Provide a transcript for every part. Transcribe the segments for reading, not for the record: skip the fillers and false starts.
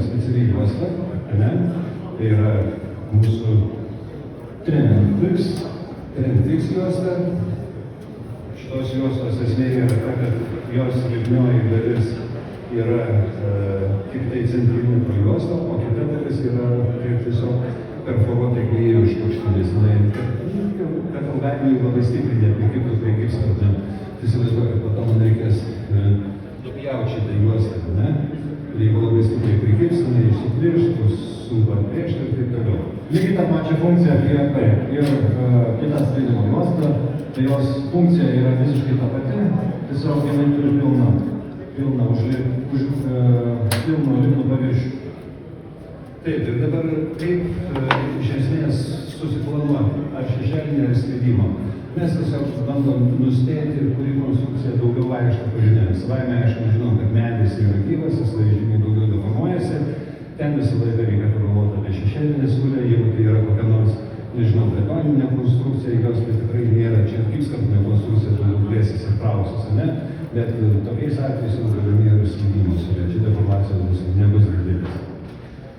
speciali juosta, ne? Tai yra mūsų Trendfix juosta. Šitos juostos esmė yra ta, kad jos lipnioji dalis yra tik tai centrinė projuosta, o kita dalis yra tiesiog perforuota klijai užtukštinis. Kad ilgainiui labai stipriai neprikiptų prie gipskarto. Įsivaizduoju, kad po to man reikės nupjauti šitą juostą, ne? Jeigu labai stipriai prikipsta, neišsiplėštų, sunku atplėšti ir taip toliau. Lygiai tą pačią funkciją atlieka ir kita skraidimo juosta, tai jos funkcija yra visiškai ta pati, tiesiog jinai turi pilną lipnų paviršių. Taip, ir dabar kaip iš esmės susiplanuoti, ar šešėlinį ar skridimą. Mes tiesiog bandom nuspėti, kuri konstrukcija daugiau vaikšto pažinėmis. Savaime aišku, žinom, kad medis yra gyvas, jis žymiai daugiau deformuojasi. Ten visą laiką reikia pagalvoti apie šešėlinę siūlę, jeigu tai yra kokia nors, nežinau, betoninė konstrukcija, jos tai tikrai nėra, čia gipskartinė konstrukcija, turbūt plėsis ir trausis, ne? Bet tokiais atvejais jau galimi ir slydimo siūlė, čia deformacijos nebus didelis.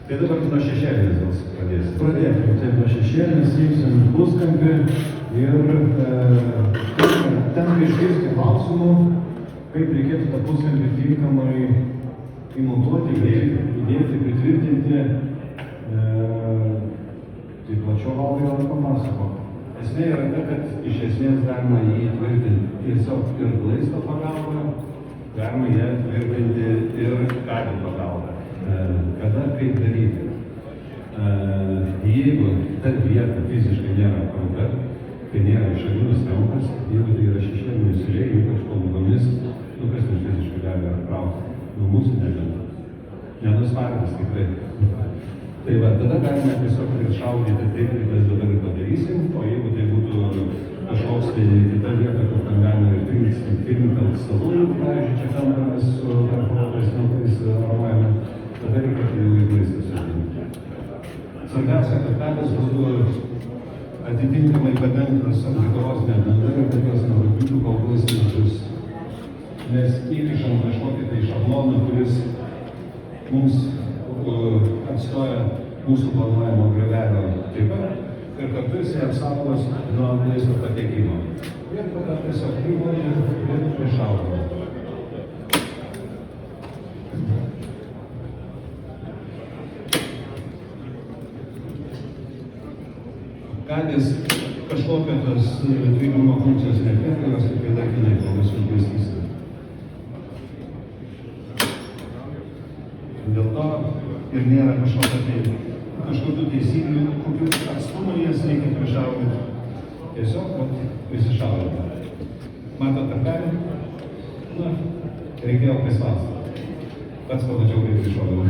Tai dabar nuo šešėlinės gal pradėsim. Pradėkime, taip, nuo šešėlinės įsim puskampį ir tenka išgirsti klausimų, kaip reikėtų tą puskampį tinkamai įmontuoti, įdėti, pritvirtinti. Tai plačiau Valdai gal papasakok. Esmė yra ta, kad iš esmės galima jį įtvirtinti tiesiog ir glaisto pagalba, galima ją tvirtinti ir kabelio pagalba. Kada, kaip daryti? Jeigu ta vieta fiziškai nėra apkrauta, tai nėra išorinis kampas, jeigu tai yra šešėlinė siūlė, ypač palugomis, kas tai fiziškai gali apkrauti? Mūsų nežinau. Nenusvartas tikrai. Tai va, tada galime tiesiog iššaudyti taip, kaip mes dabar ir padarysim, o jeigu tai būtų kažkoks tai kita vieta, kur ten galima ir firminti ant stalų, pavyzdžiui, čia kameras su perforuotais naukais aromavime, tada reikėtų jau į glistą sudėti. Svarbiausia, kad kabės būtų atitinkamai padengtas aplikos medžiaga ir kad jos nerūpytų kol glistinčius. Mes įkišam kažkokį tai šabloną, kuris mums atstoja mūsų planuojamo griovelio tipą ir kartu jisai apsaugos nuo glaisto patekimo. Ir tada tiesiog privoji ir prišaudoma. Kabės kažkokio tos tvirtinimo funkcijos netlieka, jos tik laikinai kol visų glaistysi. Dėl to ir nėra kažkokių taisyklių, kokių atstumų jas reikia prišaudyti. Tiesiog, prisišaudyti. Matot tarpelį? Na, reikėjo prispausti. Pats pamačiau, kaip prišaudau.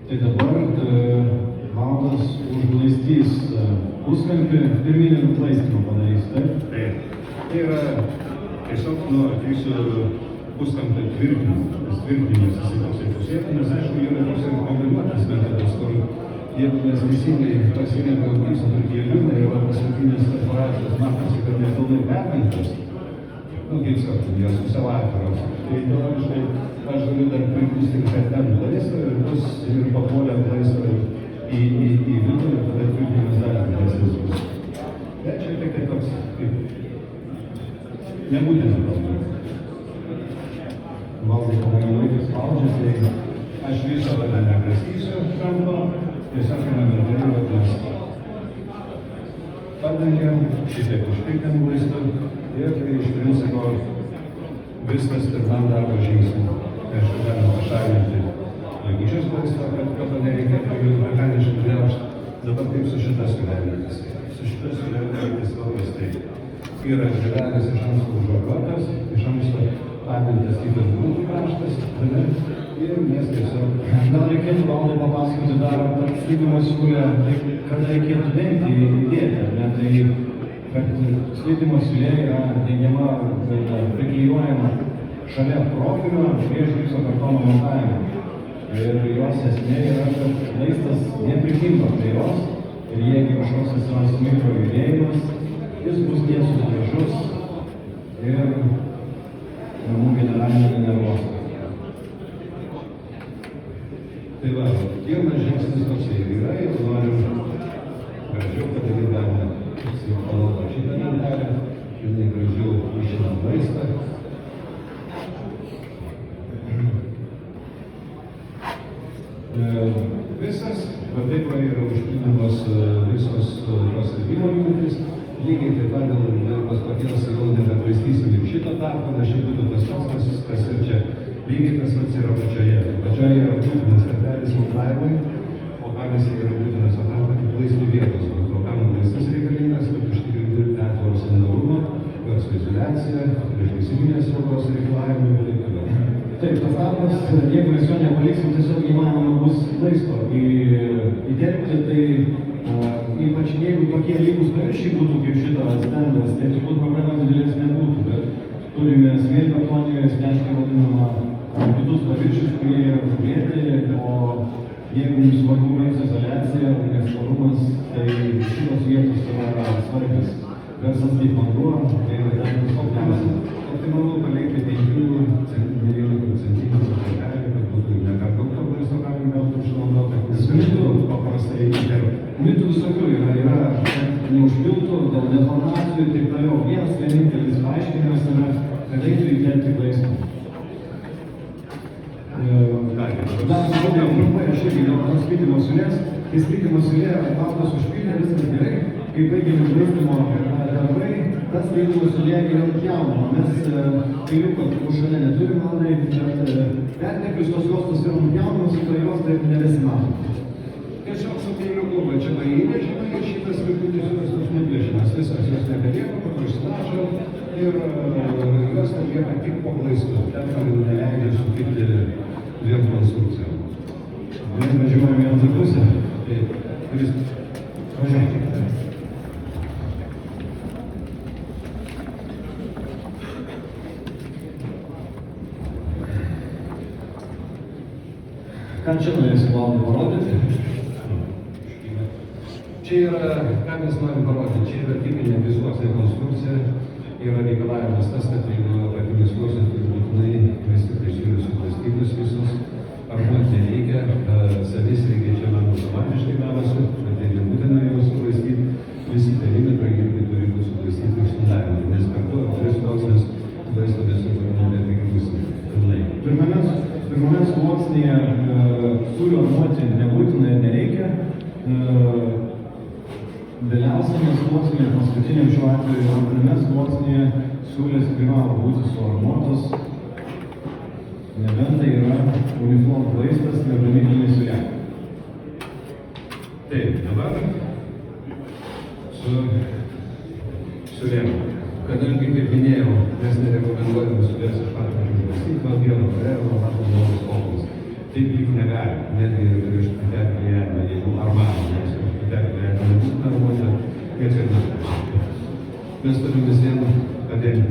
Tai dabar Valdas užglaistys puskampį, pirminį nuplaistymą padarys, taip? Taip. Tai yra tiesiog atvyksiu puskampio tvirtinimas, jisai toksai pusėtinas, aišku, yra toks ir kombinuotas metodas, kur jeigu mes teisingai pasirenkam gipso trukėlių, tai yra paskutinės perforacijos matosi, kad nepilnai permintas, gipso, jos pusiau atviros. Tai teoriškai aš galiu dar pripūsti ir ten glaisto ir bus ir papuolę glaisto į vidų ir tada tvirtinimas dar didesnis bus. Bet čia tik tai toks kaip nebūtina kalbėti. Valdai, kadangi laikas spaudžia, tai aš viso tada neprastysiu kampo, tiesiog nebendradarbiuotis. Padengiam, šitaip užpiltėm glaistu ir iš principo viskas pirmam darbo žingsniui. Tai aš galime pašalinti likučius glaisto, kad to nereikėtų jų mechaniškai gniaužti. Dabar kaip su šita siūlelėmis. Su šita siūlelėmis valgas tai yra žievelis iš anksto užvarguotas, iš anksto padintas kitas grūdų kraštas, ir mes tiesiog... Gal reikėtų Valdai papasakoti dar tą slydimo siūlę, kada reikėtų dengti įdėti, ne? Tai kad slydimo siūlė yra dengiama, priklijuojama šalia profilio prieš gipso kartono montavimą. Ir jos esmė yra, kad glaistas neprikimba prie jos ir jeigu kažkoks atsiras mikro judėjimas, jis bus tiesus gražus ir namų generalinio generolo. Tai va, pirmas žingsnis toksai yra, jeigu norim gražiau padaryti galima panaudoti šitą lentelę, jinai gražiau išina maistą. Visas, va taip va yra užpildymos visos tos skelbimo jungtys, lygiai taip pat dėl tos paties jau nebeklaistysim ir šito tarpo, nes šiaip būtų tas pats, kas ir čia. Lygiai tas pats yra pačioje. Pačioje yra būtinas kartelis montavimui, o kamerose yra būtinas atrankant laisvų vietos. Programų laisvas reikalingas, kad užtikrinti atvirą sandarumą, garso izoliaciją, priešgaisrinės saugos reikalavimų ir taip toliau. Taip, tas darbas, jeigu mes jo nepaliksim, tiesiog įmanoma bus laisto įterpti, tai ypač jeigu tokie lygus paviršiai būtų kaip šitas stendas, tai turbūt problemos didelės nebūtų, bet turime smėlbetonį, steškai vadinamą kitus paviršius, kurie yra uždėti, o jeigu mums svarbu garso izoliacija, nešvarumas, tai šitos vietos yra svarbios. Garsas kaip vanduo, tai yra ten problemas. Optimalu palikti 5 centimetrų kartelį, kad būtų ne per daug to garso galima gauti išnaudoti. Mitų Paprastai įterpti. Mitų visokių yra neužpiltų, dėl deformacijų ir taip toliau. Vienas vienintelis paaiškinimas yra, kad reiktų įterpti glaistą. Dar sužodėjau trumpai, aš irgi dėl tos skaitymo siūlės. Kai skaitymo siūlė atmautas užpildė, viskas gerai. Kai baigėme glaistymo darbai, tas skaitymo siūlė yra nupjaunama. Mes peiliuko šalia neturim, Aldai, bet perteklius tos juostos yra nupjaunamas ir to juosta nebesimato. Tiesiog su peiliuku, va čia va įvežima ir šitas likutis juostos nuplėšimas. Visas jos nebelieka, po to išsilašo ir juosta lieka tik po glaistu. Ten neleidžia sutikti dviem konstrukcijom. Mes važiuojame į antrą pusę. Taip, kuris Važiuojame. Ką čia norėsim Valdai parodyti? Čia yra, ką mes norim parodyti, čia yra tipinė visuotinė konstrukcija. Yra reikalavimas tas, kad jeigu apatinis sluoksnis turi būtinai vis tik tai žiūri suplastybus visus. Armuoti nereikia, savisreikia čia man automatiškai gavosi, bet tai nebūtina jau suplastyti. Visi perimetrai irgi turi būti suplastyti iš fundamentų, nes per to tris sluoksnis laisto nebebus pilnai. Pirmame sluoksnyje sūrio armuoti nebūtina ir nereikia. Vėliausiame sluoksnyje, paskutiniam šiuo atveju, antrame sluoksnyje siūlės privalo būti suarmuotos, nebent tai yra uniform glaistas, negamyklinė siūlė. Taip, dabar su siūlėm. Kadangi, kaip minėjau, mes nerekomenduojame siūlės iš pat pradžių užbastyti, nuo vieno karėro, nuo pat naujos spalvos. Taip lyg negali, netgi iš putekliajame, jeigu armatą, nes iš putekliajame nebūtina armuoti, nieks ir nesuprasti. Mes turime vis vien padėti,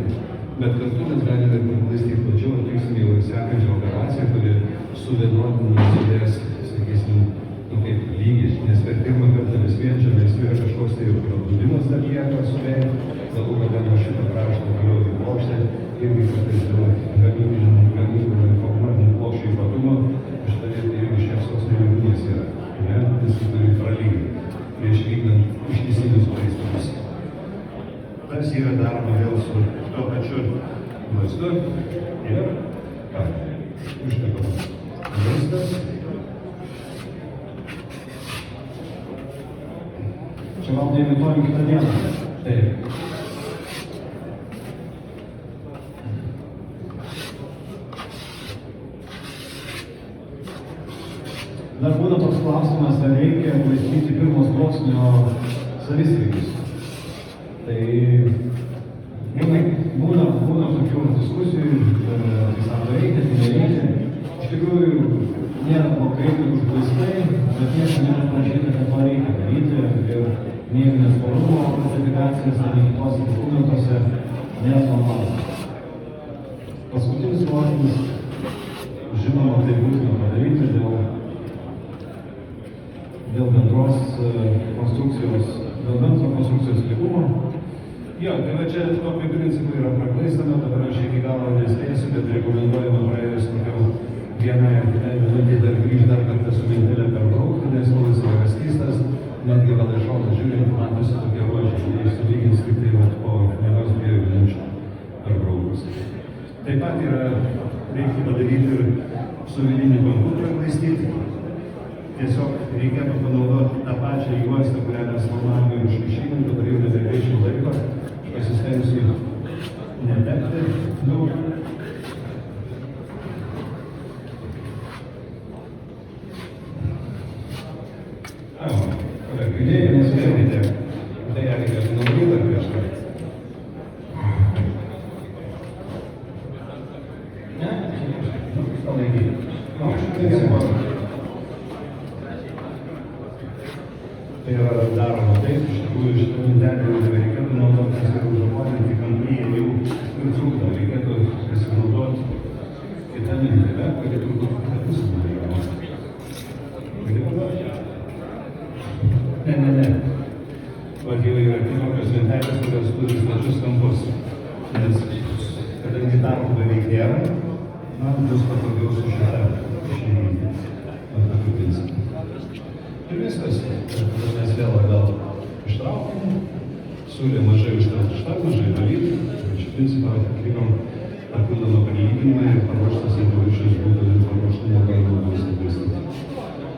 bet kartu mes galime paglaisti plačiau, atliksime jau sekančią operaciją, kuri suvienodina siūlės, sakysim, kaip lygis, nes per pirmą kartą vis vien čia mes yra kažkoks tai prabudimas dar lieka siūlėje, galų kada nuo šito krašto toliau į plokštę, irgi kartais dėl gamybinių informuotinių plokščių ypatumų, šitą vietą irgi šeštos nevygunės yra, ne, visi turi pralyginti, prieš vykdant ištisinius plaistymus. Tas yra daroma vėl su tuo pačiu maistu ir užtekamas maistas. Čia Valdai imituojam kitą dieną. Taip. Dar būna toks klausimas, ar reikia glaistyti pirmo sluoksnio savisreikius. Tai būna tokių diskusijų, ar reikia, tai nereikia. Iš tikrųjų, nėra blogai, kad užglaistai, bet nieko nėra parašyta, kad to reikia daryti. Ir nei nesvarumo klasifikacijose, nei kitose dokumentuose nėra normalus. Paskutinis sluoksnis, žinoma, tai būtina padaryti dėl bendro konstrukcijos lygumo. Jo, tai va čia tokiu principu yra praklaistama, dabar aš iki galo nespėsiu, bet rekomenduojama praėjus kokiam vienai ar kitai minutį dar grįžti dar kartą su mintelė per braukti, nes naujas yra skystas, netgi gal iš šono žiūrint, matosi tokie ruožiai, neišsilygins tik tai vat po 1-2 minučių per braukus. Taip pat yra, reikia padaryti ir su vidiniu banku praklaistyti. Tiesiog reikėtų panaudoti tą pačią juostą, kurią mes formavome iš išėjimų, dabar jau nebegaišiu laiko. Pasistengsiu netekti daug. Girdėjai, nespėjate. Tai ją reikėtų naujų dar prieš kartą. Ne? Palaikyti. Tai yra daroma taip, iš tikrųjų šitą mintelį reikėtų naudoti, nes yra užapolinti kamplyje jau ir trūkdo, reikėtų pasinaudoti kitą mintelę, kuri turbūt kitą pusę darydama. Ne. Vat jau yra kitokios mintelės, kurios turi stačius kampus, nes kadangi darbo beveik nėra, man bus patogiau su šitą išėjimą. Tokiu principu. Ir viskas. Tada mes vėl atgal ištraukėme, siūlė mažai užtraukti šitą, mažai valyti. Iš principo atlikom papildomą palyginimą ir paruoštas įvairius būtų ir paruoštumo galima bus įvairius.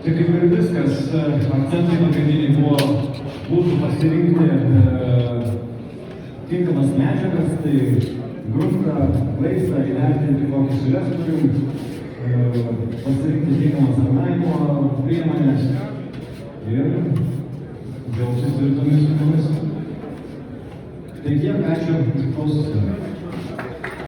Tai kaip ir viskas, akcentai pagrindiniai būtų pasirinkti tinkamas medžiagas, tai gruntą, glaistą, įvertinti kokį siūles turim, pasirinkti tinkamas aptarnavimo priemonės ir džiaugtis tvirtomis sumomis. Tai tiek, ačiū, klausysimės.